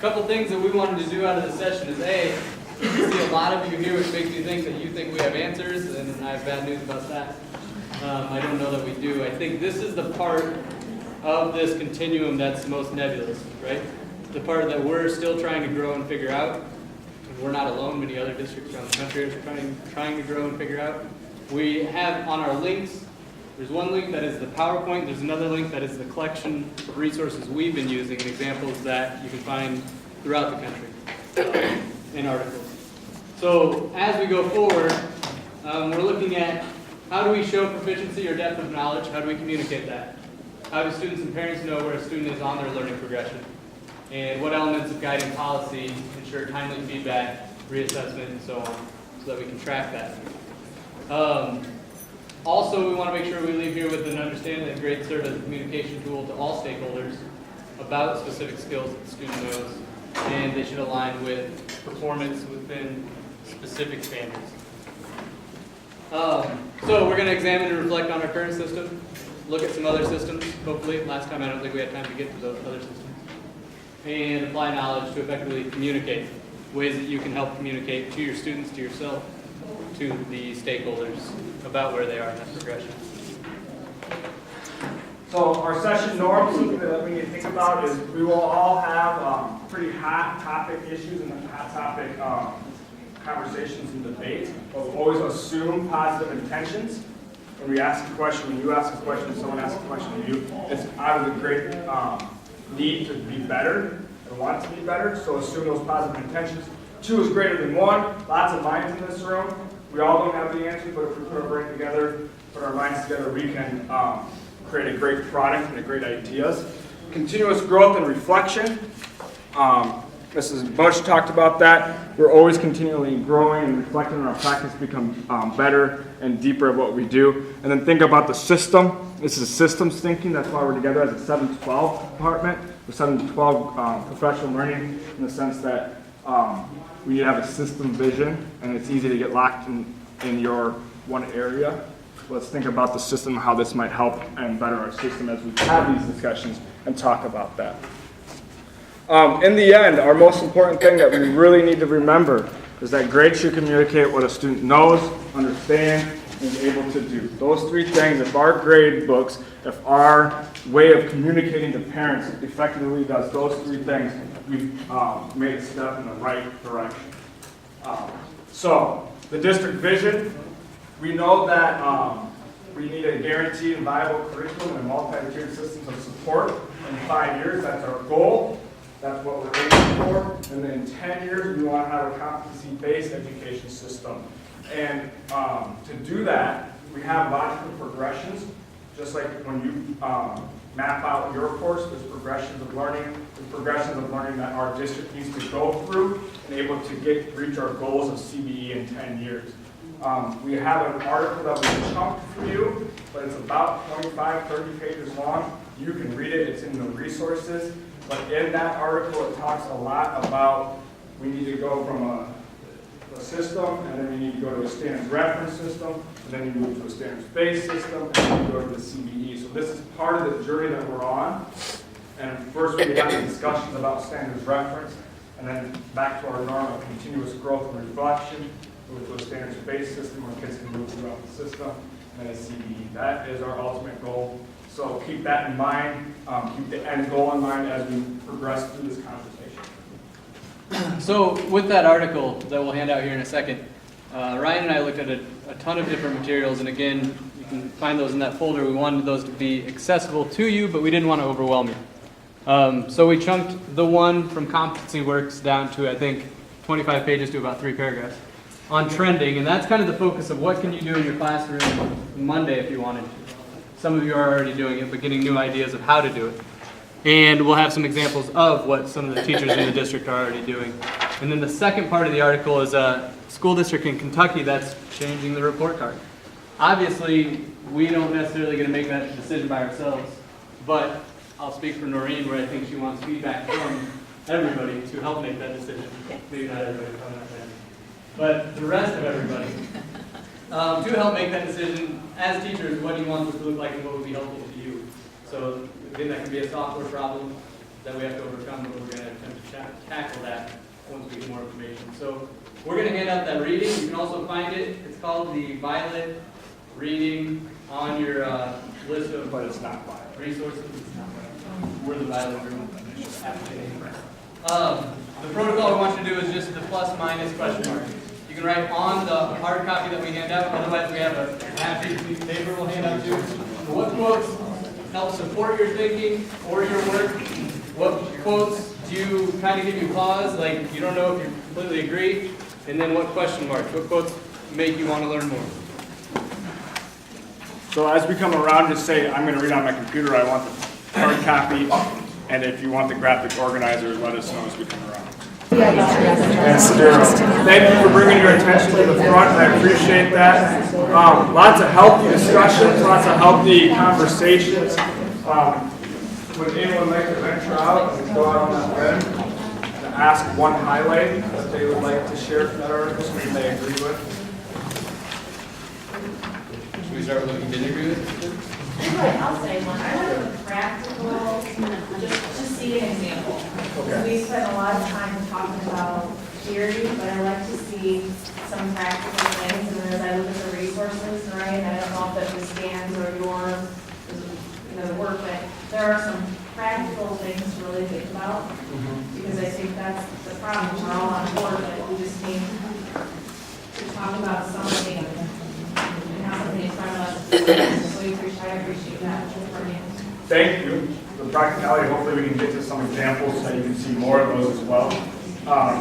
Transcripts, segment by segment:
couple things that we wanted to do out of the session is A, I see a lot of you here, which makes me think that you think we have answers, and I have bad news about that. I don't know that we do. I think this is the part of this continuum that's the most nebulous, right? The part that we're still trying to grow and figure out. And we're not alone. Many other districts around the country are trying to grow and figure out. We have on our links, there's one link that is the PowerPoint. There's another link that is the collection of resources we've been using and examples that you can find throughout the country in articles. So as we go forward, we're looking at how do we show proficiency or depth of knowledge? How do we communicate that? How do students and parents know where a student is on their learning progression? And what elements of guiding policy ensure timely feedback, reassessment, and so on, so that we can track that. Also, we want to make sure we leave here with an understanding that grades serve as a communication tool to all stakeholders about specific skills that the student knows, and they should align with performance within specific standards. So we're going to examine and reflect on our current system, look at some other systems, hopefully. Last time I don't think we had time to get to those other systems. And apply knowledge to effectively communicate, ways that you can help communicate to your students, to yourself, to the stakeholders about where they are in that progression. So our session norms that we need to think about is we will all have pretty hot topic issues and hot topic conversations and debates, but we'll always assume positive intentions. When we ask a question, when you ask a question, someone asks a question to you, it's out of the great need to be better and want to be better, so assume those positive intentions. 2 is greater than 1. Lots of minds in this room. We all don't have the answers, but if we put our brain together, put our minds together, we can create a great product and great ideas. Continuous growth and reflection. Mrs. Bush talked about that. We're always continually growing and reflecting on our practice to become better and deeper at what we do. And then think about the system. This is systems thinking. That's why we're together as a 7 to 12 department. We're 7 to 12 professional learning in the sense that we need to have a system vision, and it's easy to get locked in your one area. Let's think about the system, how this might help and better our system as we have these discussions and talk about that. In the end, our most important thing that we really need to remember is that grades should communicate what a student knows, understands, and is able to do. Those 3 things, if our grade books, if our way of communicating to parents effectively does those 3 things, we've made a step in the right direction. So, the district vision, we know that we need a guaranteed and viable curriculum and multi-tiered systems of support in 5 years. That's our goal. That's what we're aiming for. And then in 10 years, we want to have a competency-based education system. And to do that, we have logical progressions. Just like when you map out your course, there's progressions of learning. There's progressions of learning that our district needs to go through and able to reach our goals of CBE in 10 years. We have an article that we chunked for you, but it's about 25, 30 pages long. You can read it. It's in the resources. But in that article, it talks a lot about we need to go from a system, and then we need to go to a standards reference system, and then you move to a standards-based system, and then you go to the CBE. So this is part of the journey that we're on. And first we have the discussions about standards reference, and then back to our norm of continuous growth and reflection, move to a standards-based system where kids can move throughout the system, and then a CBE. That is our ultimate goal. So keep that in mind, keep the end goal in mind as we progress through this conversation. So with that article that we'll hand out here in a second, Ryan and I looked at a ton of different materials, and again, you can find those in that folder. We wanted those to be accessible to you, but we didn't want to overwhelm you. So we chunked the one from Competency Works down to, I think, 25 pages to about 3 paragraphs on trending, and that's kind of the focus of what can you do in your classroom Monday if you wanted to. Some of you are already doing it, but getting new ideas of how to do it. And we'll have some examples of what some of the teachers in the district are already doing. And then the second part of the article is a school district in Kentucky that's changing the report card. Obviously, we don't necessarily get to make that decision by ourselves, but I'll speak for Noreen where I think she wants feedback from everybody to help make that decision. Maybe not everybody, probably not them, but the rest of everybody. To help make that decision, as teachers, what do you want this to look like and what would be helpful to you? So again, that can be a software problem, that we have to overcome, but we're going to attempt to tackle that once we get more information. So we're going to hand out that reading. You can also find it. It's called the Violet Reading on your list of But it's not Violet. resources. We're the Violet room. The protocol we want you to do is just the plus minus question mark. You can write on the hard copy that we hand out. Otherwise, we have a half-page piece of paper we'll hand out to you. What quotes help support your thinking or your work? What quotes do kind of give you pause, like you don't know if you completely agree? And then what question marks? What quotes make you want to learn more? So as we come around, just say, I'm going to read on my computer, I want the hard copy, and if you want the graphic organizer, let us know as we come around. And Sadero, thank you for bringing your attention to the front. I appreciate that. Lots of healthy discussions, lots of healthy conversations. Would anyone like to venture out and go out on that limb to ask one highlight that they would like to share from that article, something they agree with? Should we start with what you didn't agree with? I'll say one. I like the practical, just see an example. Okay. We spend a lot of time talking about theory, but I like to see some practical things. And as I look at the resources, right, I don't know if that was Dan's or yours, the work, but there are some practical things to really think about. Because I think that's the problem. We're all on board, but we just need to talk about something and have something in front of us. So I appreciate that. Thank you. The practicality, hopefully we can get to some examples so you can see more of those as well.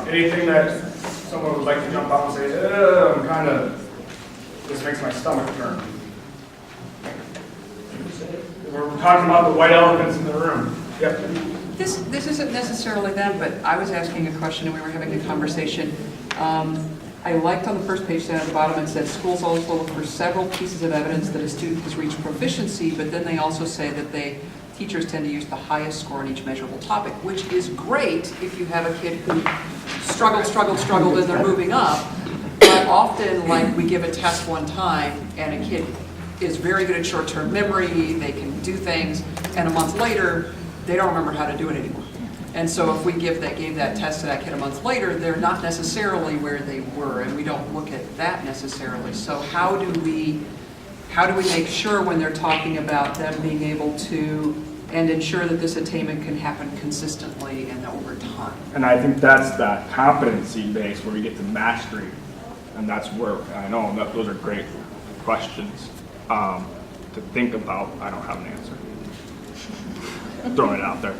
Anything that someone would like to jump out and say, I'm kind of, this makes my stomach turn. We're talking about the white elephants in the room. Yep. This isn't necessarily that, but I was asking a question and we were having a conversation. I liked on the first page down at the bottom it said schools always will look for several pieces of evidence that a student has reached proficiency, but then they also say that teachers tend to use the highest score on each measurable topic, which is great if you have a kid who struggled and they're moving up. But often, like, we give a test one time and a kid is very good at short-term memory, they can do things, and a month later, they don't remember how to do it anymore. And so if we gave that test to that kid a month later, they're not necessarily where they were, and we don't look at that necessarily. So how do we make sure when they're talking about them being able to and ensure that this attainment can happen consistently and over time? And I think that's that competency base where we get to mastery. And that's where, I know that those are great questions to think about. I don't have an answer. Throwing it out there.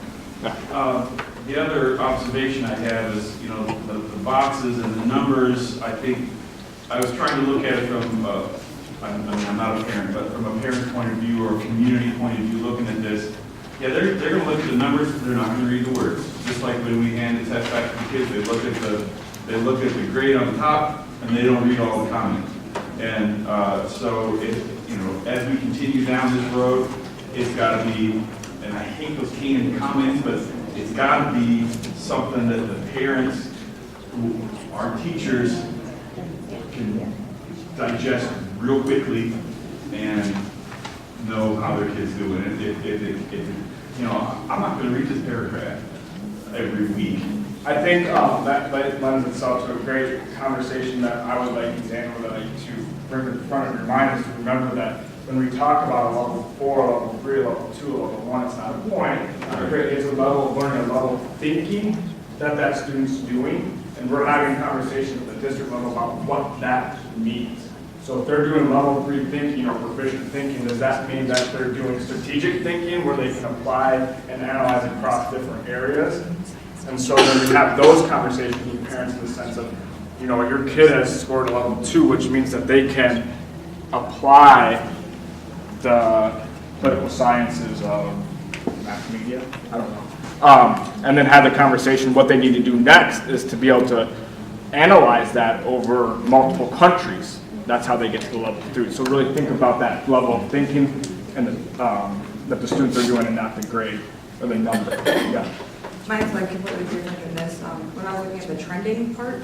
The other observation I have is, the boxes and the numbers. I think I was trying to look at it from, I'm not a parent, but from a parent's point of view or a community point of view looking at this. Yeah, they're going to look at the numbers, but they're not going to read the words. Just like when we hand the test back to the kids, they look at the grade on the top, and they don't read all the comments. And so, as we continue down this road, it's got to be, and I hate those canned comments, but it's got to be something that the parents, who are teachers, can digest real quickly and know how their kids doing it. I'm not going to read this paragraph every week. I think that lends itself to a great conversation that I would like Xander would like to bring to the front of your mind, is to remember that when we talk about a level 4, level 3, level 2, level 1, it's not a point. It's a level of learning, a level of thinking that student's doing, and we're having conversations at the district level about what that means. So if they're doing level 3 thinking or proficient thinking, does that mean that they're doing strategic thinking where they can apply and analyze across different areas? And so then we have those conversations with parents in the sense of, your kid has scored a level 2, which means that they can apply the political sciences of mass media, I don't know. And then have the conversation, what they need to do next is to be able to analyze that over multiple countries. That's how they get to the level 3. So really think about that level of thinking and that the students are doing and not the grade or the number. Yeah. Mine's completely different than this. When I was looking at the trending part,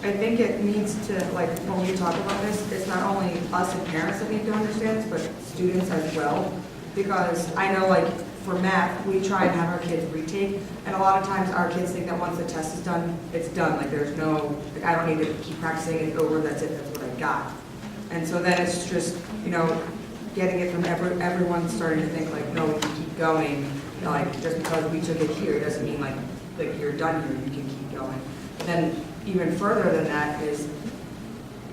I think it needs to, when we talk about this, it's not only us and parents that need to understand this, but students as well. Because I know, for math, we try and have our kids retake, and a lot of times our kids think that once the test is done, it's done. Like there's no, like I don't need to keep practicing it over, that's it, that's what I got. And so then it's just, getting it from everyone starting to think like, no, we can keep going. Like just because we took it here doesn't mean like you're done here, you can keep going. But then even further than that is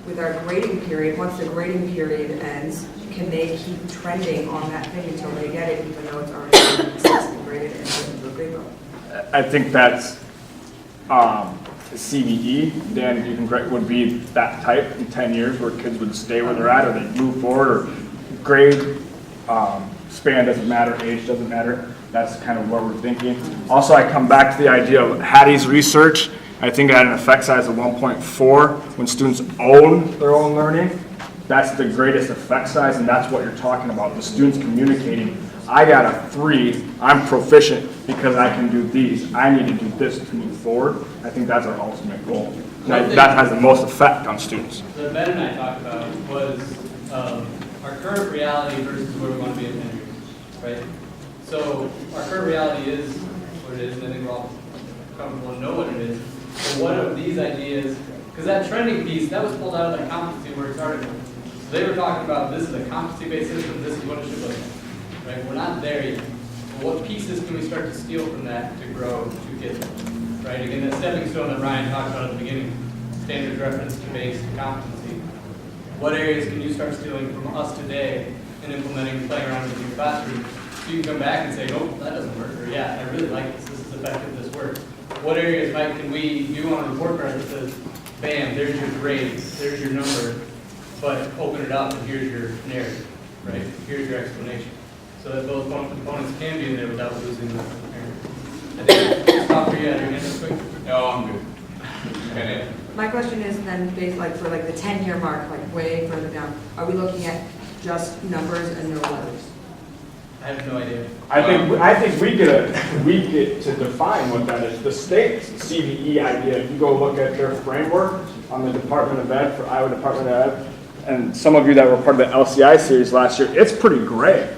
with our grading period, once the grading period ends, can they keep trending on that thing until they get it, even though it's already been successfully graded and put into a grade book? I think that's CVE, Dan, you can would be that type in 10 years where kids would stay where they're at or they move forward or grade span doesn't matter, age doesn't matter. That's kind of what we're thinking. Also, I come back to the idea of Hattie's research. I think at an effect size of 1.4, when students own their own learning, that's the greatest effect size, and that's what you're talking about. The students communicating, I got a 3, I'm proficient because I can do these. I need to do this to move forward. I think that's our ultimate goal. That has the most effect on students. The Ben and I talked about was our current reality versus where we want to be in 10 years, right? So our current reality is what it is, and I think we're all comfortable and know what it is. So what of these ideas, because that trending piece, that was pulled out of the Competency Works article. So they were talking about this is a competency-based system, this is what it should look like, right? We're not there yet. But what pieces can we start to steal from that to grow to get there, right? Again, that stepping stone that Ryan talked about at the beginning, standards reference to base to competency. What areas can you start stealing from us today and implementing, playing around with your classroom? So you can come back and say, oh, that doesn't work, or yeah, I really like this, this is effective, this works. What areas, Mike, can we do on a report card that says, bam, there's your grade, there's your number, but open it up and here's your narrative, right? Here's your explanation. So that those components can be in there without losing the narrative. I think I'll stop for you, your hand real quick. No, I'm good. Okay. My question is then based for the 10-year mark, like way further down, are we looking at just numbers and no letters? I have no idea. I think we get to define what that is. The state's CVE idea, if you go look at their framework on the Department of Ed, for Iowa Department of Ed, and some of you that were part of the LCI series last year, it's pretty gray.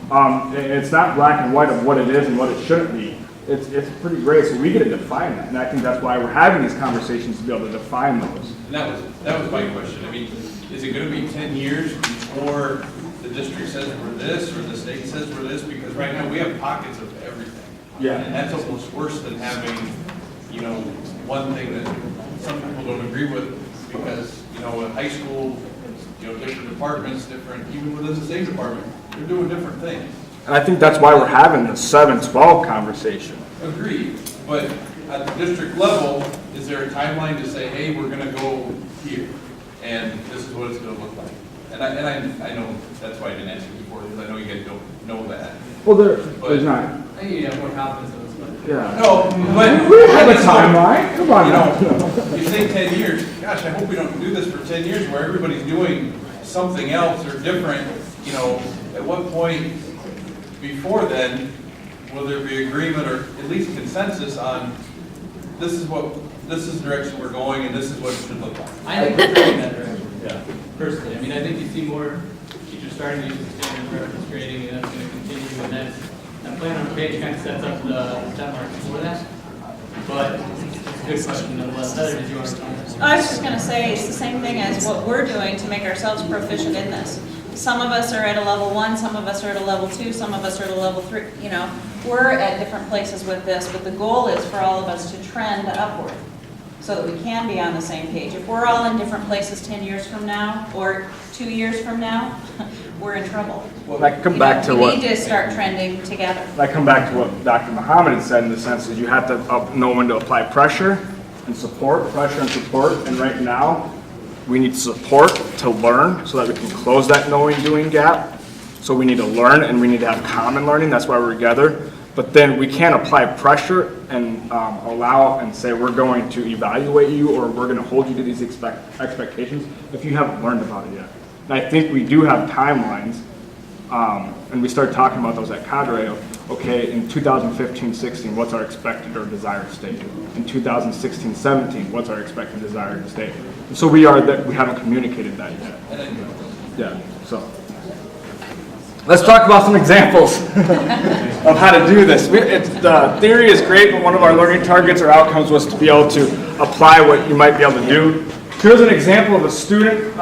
It's not black and white of what it is and what it shouldn't be. It's pretty gray, so we get to define that. And I think that's why we're having these conversations to be able to define those. And that was my question. I mean, is it going to be 10 years before the district says we're this or the state says we're this? Because right now we have pockets of everything. Yeah. And that's almost worse than having, one thing that some people don't agree with because, in high school, different departments, different, even within the same department, they're doing different things. And I think that's why we're having the 7-12 conversation. Agreed, but at the district level, is there a timeline to say, hey, we're gonna go here, and this is what it's gonna look like? And I know, that's why I didn't ask you before, because I know you guys don't know that. Well, there's not. I think you have more confidence in this one. Yeah. No, but. We have a timeline. Come on now. You say 10 years, gosh, I hope we don't do this for 10 years where everybody's doing something else or different, at what point before then will there be agreement or at least consensus on this is the direction we're going and this is what it should look like? I think we're going that direction. Yeah. Personally, I mean, I think you see more teachers starting to use the standard reference grading, and that's going to continue. And that's, that plan on the page kind of sets up the step mark for that. But it's a good question nonetheless. Heather, did you want to comment? I was just going to say it's the same thing as what we're doing to make ourselves proficient in this. Some of us are at a level 1, some of us are at a level 2, some of us are at a level 3. We're at different places with this, but the goal is for all of us to trend upward so that we can be on the same page. If we're all in different places 10 years from now or 2 years from now, we're in trouble. Well, I come back to we what need to start trending together. I come back to what Dr. Muhammad had said in the sense that you have to know when to apply pressure and support, and right now we need support to learn so that we can close that knowing-doing gap. So we need to learn and we need to have common learning. That's why we're together. But then we can't apply pressure and allow and say we're going to evaluate you or we're going to hold you to these expectations if you haven't learned about it yet. And I think we do have timelines, and we started talking about those at Cadre. Okay, in 2015-16, what's our expected or desired state? In 2016-17, what's our expected desired state? And so we haven't communicated that yet. Yeah, so. Let's talk about some examples of how to do this. The theory is great, but one of our learning targets or outcomes was to be able to apply what you might be able to do. Here's an example of a student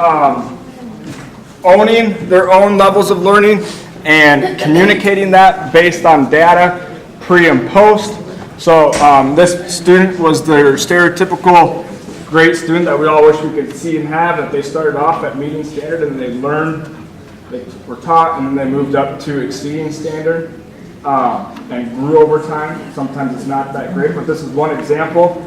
owning their own levels of learning and communicating that based on data pre and post. So this student was their stereotypical great student that we all wish we could see and have, that they started off at meeting standard and they learned, they were taught, and then they moved up to exceeding standard and grew over time. Sometimes it's not that great, but this is one example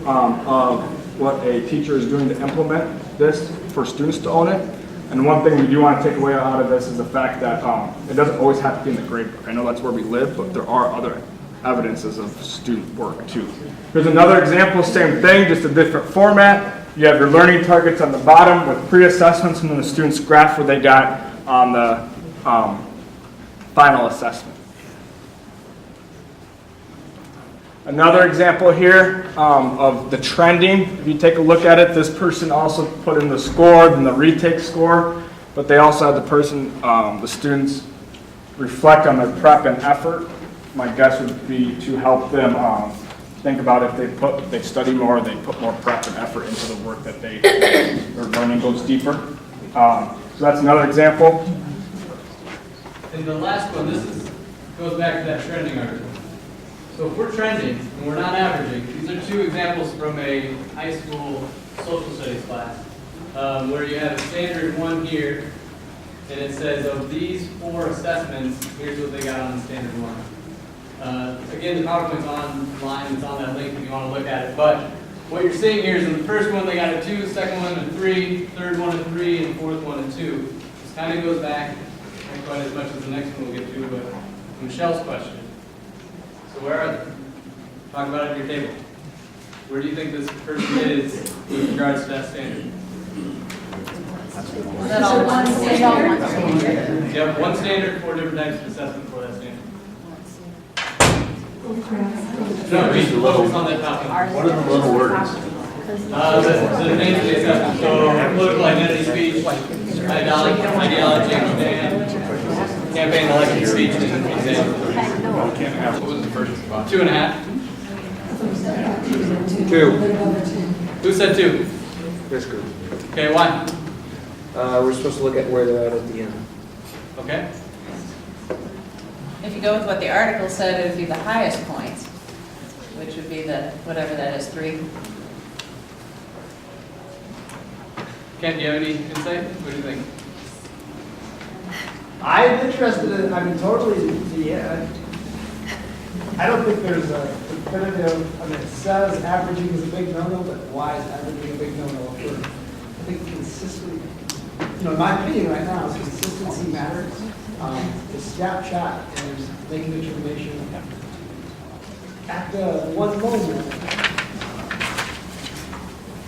of what a teacher is doing to implement this for students to own it. And one thing we do want to take away out of this is the fact that it doesn't always have to be in the grade book. I know that's where we live, but there are other evidences of student work too. Here's another example, same thing, just a different format. You have your learning targets on the bottom with pre-assessments, and then the students graph where they got on the final assessment. Another example here of the trending. If you take a look at it, this person also put in the score, then the retake score, but they also had the person, the students reflect on their prep and effort. My guess would be to help them think about if they study more, they put more prep and effort into the work that their learning goes deeper. So that's another example. And the last one, goes back to that trending article. So if we're trending and we're not averaging, these are two examples from a high school social studies class, where you have a standard one here, and it says of these 4 assessments, here's what they got on the standard one. Again, the PowerPoint's online, it's on that link if you want to look at it, but what you're seeing here is in the first one they got a 2, second one a 3, third one a 3, and fourth one a 2. This kind of goes back, not quite as much as the next one we'll get to, but Michelle's question. So where are they? Talk about it at your table. Where do you think this person is with regards to that standard? Is that all one standard? You have one standard, 4 different types of assessment for that standard. No, just focus on that top one. What are the little words? The names of the assessment. So political identity speech, ideology, and campaign election speech and exam. What was the first spot? 2.5. 2. Who said 2? This group. Okay, why? We're supposed to look at where they're at the end. Okay. If you go with what the article said, it would be the highest points, which would be the, whatever that is, 3. Ken, do you have any insight? What do you think? I'm interested in, totally, yeah. I don't think there's a definitive, it says averaging is a big no-no, but why is averaging a big no-no? I think consistency, in my opinion right now, is consistency matters. The snapshot and making a determination at the one moment.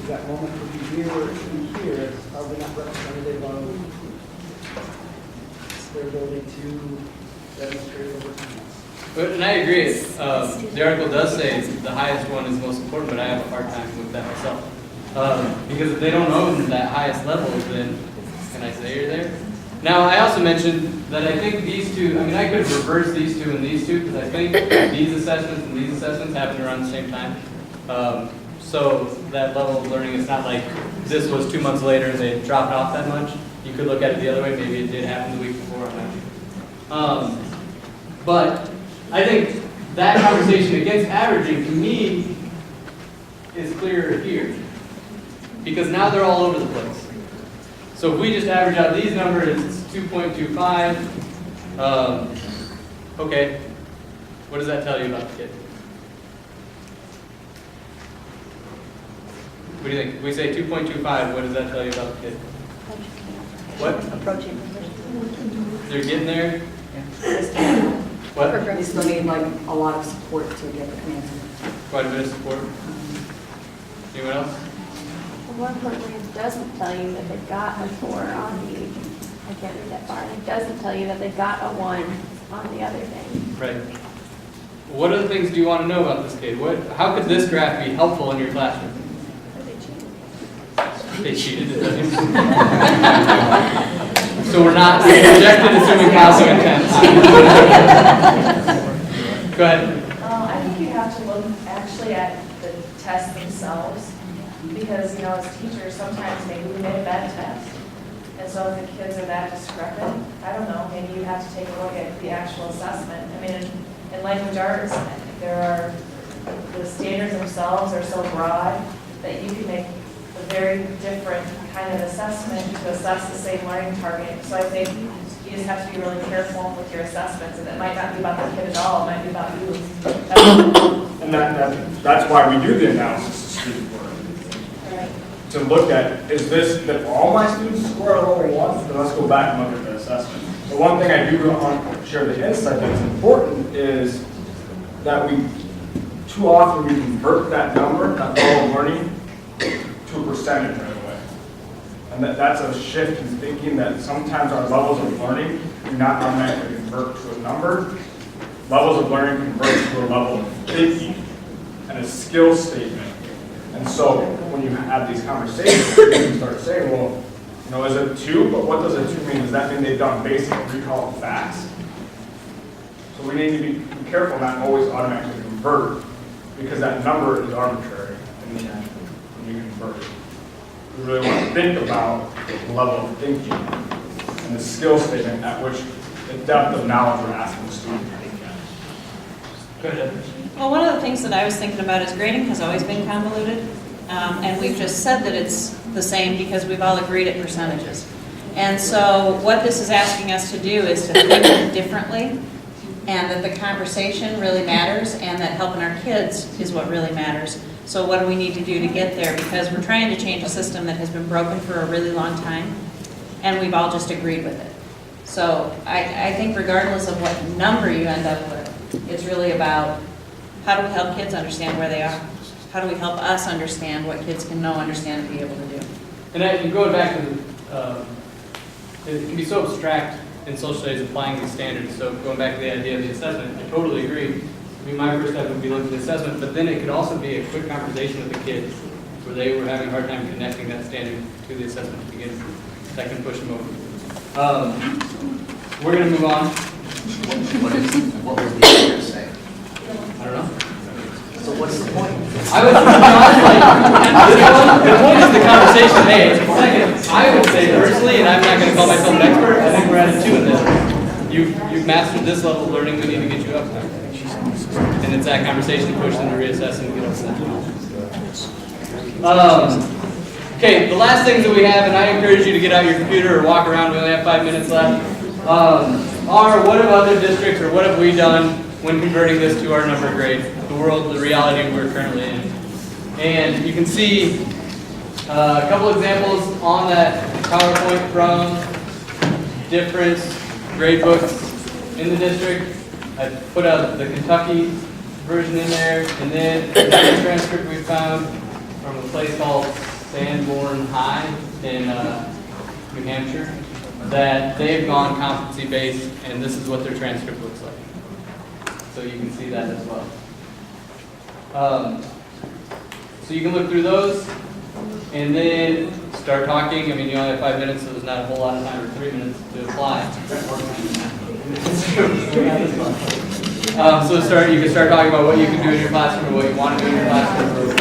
That moment could be here or it could be here. It's probably not representative of their ability to demonstrate over time. And I agree. The article does say the highest one is most important, but I have a hard time with that myself. Because if they don't own that highest level, then can I say you're there? Now, I also mentioned that I think these two, I could reverse these two and these two, because I think these assessments and these assessments happen around the same time. So that level of learning, it's not like this was 2 months later and they dropped off that much. You could look at it the other way. Maybe it did happen the week before. But I think that conversation against averaging, to me, is clearer here. Because now they're all over the place. So if we just average out these numbers, it's 2.25. Okay, what does that tell you about the kid? What do you think? If we say 2.25, what does that tell you about the kid? What? Approaching. They're getting there? What? They still need like a lot of support to get the answer. Quite a bit of support. Anyone else? More importantly, it doesn't tell you that they got a 4 on the, I can't read that far, it doesn't tell you that they got a 1 on the other thing. Right. What other things do you want to know about this kid? How could this graph be helpful in your classroom? Or they cheated. They cheated, it doesn't. So we're not rejected assuming positive intent. Go ahead. I think you have to look actually at the tests themselves, because, as teachers, sometimes maybe we made a bad test. And so if the kids are that discrepant, I don't know, maybe you have to take a look at the actual assessment. I mean, in language arts, the standards themselves are so broad that you can make a very different kind of assessment to assess the same learning target. So I think you just have to be really careful with your assessments, and it might not be about the kid at all, it might be about you. And that's why we do the analysis of student work. Right. To look at, is this that all my students score at level 1? Then let's go back and look at the assessment. The one thing I do want to share the insight that's important is that too often we convert that number, that level of learning, to a percentage right away. And that's a shift in thinking that sometimes our levels of learning do not automatically convert to a number. Levels of learning convert to a level of thinking and a skill statement. And so when you have these conversations, you start saying, well, is it 2? But what does a 2 mean? Does that mean they've done basic recall of facts? So we need to be careful not always automatically convert, because that number is arbitrary in the end when you convert it. We really want to think about the level of thinking and the skill statement at which the depth of knowledge we're asking the student to think at. Go ahead. Well, one of the things that I was thinking about is grading has always been convoluted, and we've just said that it's the same because we've all agreed at percentages. And so what this is asking us to do is to think differently, and that the conversation really matters, and that helping our kids is what really matters. So what do we need to do to get there? Because we're trying to change a system that has been broken for a really long time, and we've all just agreed with it. So I think regardless of what number you end up with, it's really about how do we help kids understand where they are? How do we help us understand what kids can know, understand, and be able to do? And going back to it can be so abstract in social studies applying these standards. So going back to the idea of the assessment, I totally agree. I mean, my first step would be looking at the assessment, but then it could also be a quick conversation with the kids where they were having a hard time connecting that standard to the assessment to begin with. That can push them over. We're going to move on. What was the other say? I don't know. So what's the point? I would, the point is the conversation made. Second, I would say personally, and I'm not going to call myself an expert, I think we're at a 2 in this. You've mastered this level of learning, we need to get you up there. And it's that conversation to push them to reassess and get up to that. Okay, the last things that we have, and I encourage you to get out your computer or walk around, we only have 5 minutes left, are what have other districts or what have we done when converting this to our number grade, the world, the reality we're currently in. And you can see a couple examples on that PowerPoint from different grade books in the district. I put out the Kentucky version in there, and then another transcript we found from a place called Sanborn High in New Hampshire, that they've gone competency-based, and this is what their transcript looks like. So you can see that as well. So you can look through those, and then start talking. I mean, you only have 5 minutes, so there's not a whole lot of time, or 3 minutes to apply. So you can start talking about what you can do in your classroom, or what you want to do in your classroom, or